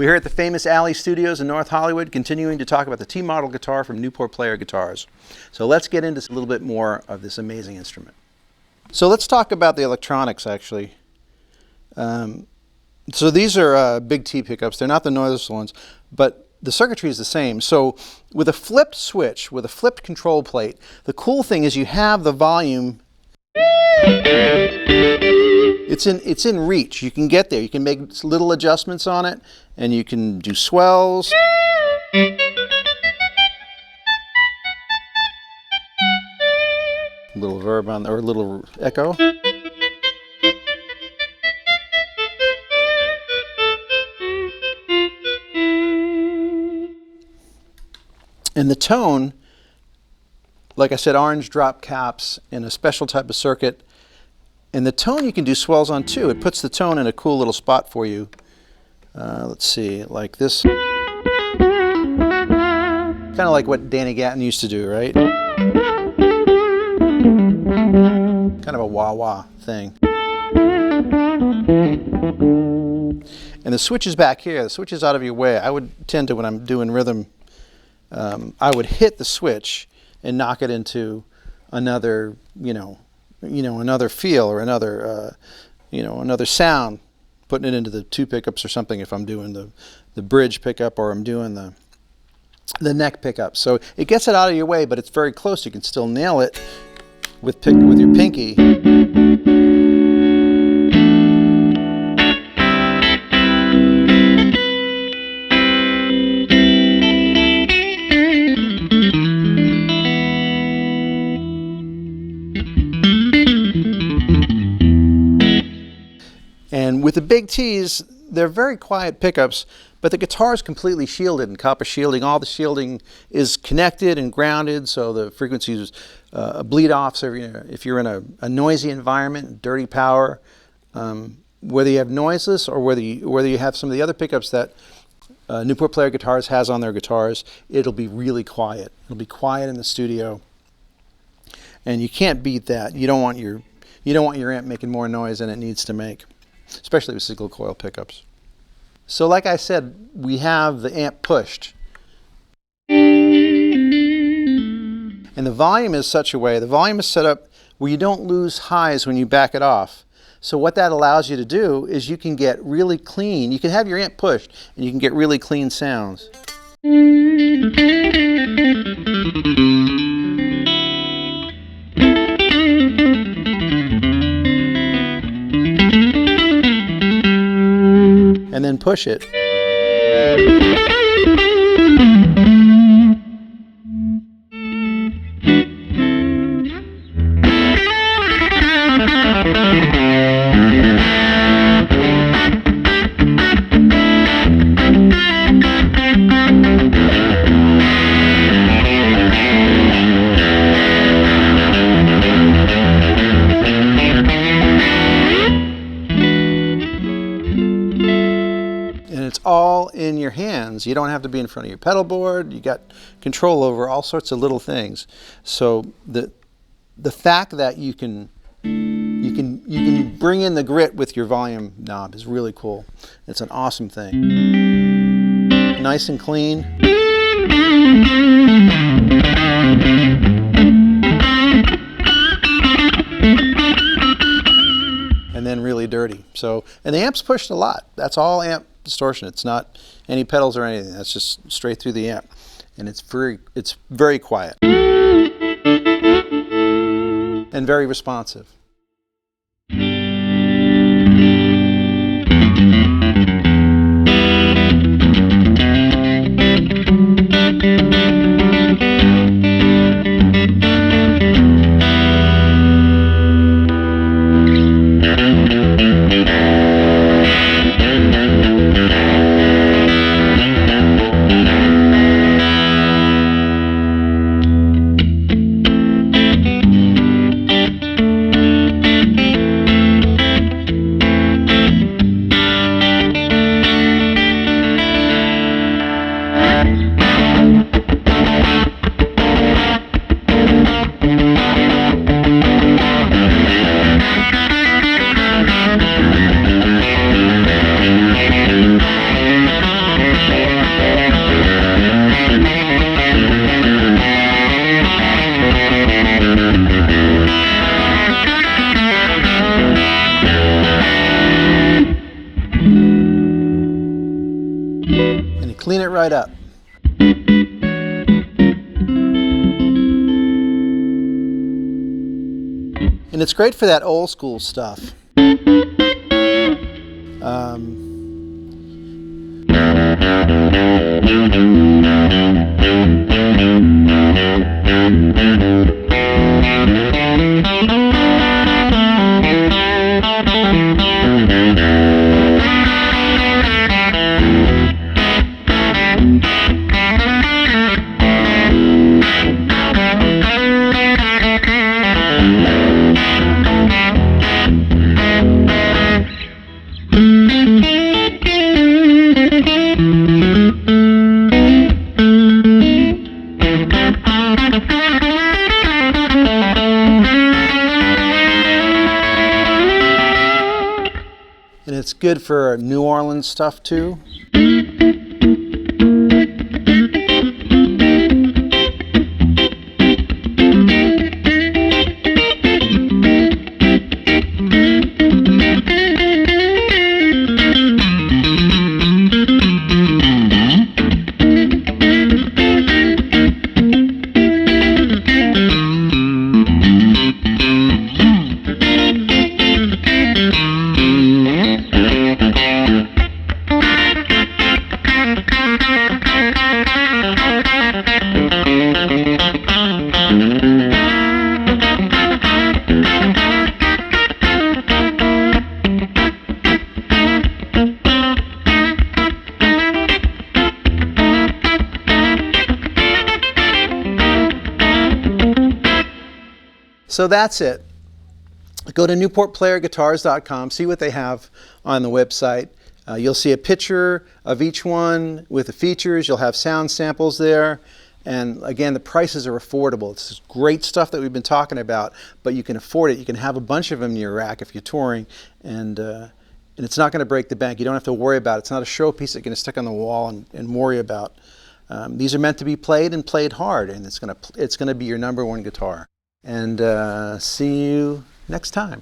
We're here at the famous Alley Studios in North Hollywood, continuing to talk about the T-model guitar from Newport Player Guitars. So let's get into a little bit more of this amazing instrument. So let's talk about the electronics, actually. So these are big T pickups. They're not the noiseless ones, but the circuitry is the same. So with a flipped switch, with a flipped control plate, the cool thing is you have the volume. It's in reach. You can get there. You can make little adjustments on it, and you can do swells. Little verb on there, or a little echo. And the tone, like I said, orange drop caps in a special type of circuit. And the tone you can do swells on too. It puts the tone in a cool little spot for you. Let's see, like this. Kind of like what Danny Gatton used to do, right? Kind of a wah-wah thing. And the switch is back here. The switch is out of your way. I would tend to, when I'm doing rhythm, I would hit the switch and knock it into another, another feel or another, another sound, putting it into the two pickups or something if I'm doing the bridge pickup or I'm doing the neck pickup. So it gets it out of your way, but it's very close. You can still nail it with your pinky. And with the big T's, they're very quiet pickups, but the guitar is completely shielded in copper shielding. All the shielding is connected and grounded, so the frequencies bleed off. So if you're in a noisy environment, dirty power, whether you have noiseless or whether you have some of the other pickups that Newport Player Guitars has on their guitars, it'll be really quiet. It'll be quiet in the studio, and you can't beat that. You don't want your amp making more noise than it needs to make, especially with single coil pickups. So like I said, we have the amp pushed. And the volume is the volume is set up where you don't lose highs when you back it off. So what that allows you to do is you can get really clean. You can have your amp pushed and you can get really clean sounds. And then push it. It's all in your hands. You don't have to be in front of your pedal board. You got control over all sorts of little things. So the fact that you can bring in the grit with your volume knob is really cool. It's an awesome thing. Nice and clean. And then really dirty. So, and the amp's pushed a lot. That's all amp distortion. It's not any pedals or anything. That's just straight through the amp, and it's very quiet and very responsive. it right up. And it's great for that old school stuff. And it's good for New Orleans stuff too. So that's it. Go to NewportPlayerGuitars.com, see what they have on the website. You'll see a picture of each one with the features. You'll have sound samples there. And again, the prices are affordable. It's great stuff that we've been talking about, but you can afford it. You can have a bunch of them in your rack if you're touring, and it's not going to break the bank. You don't have to worry about it. It's not a showpiece that you're going to stick on the wall and worry about. These are meant to be played and played hard, and it's going to be your #1 guitar. And see you next time.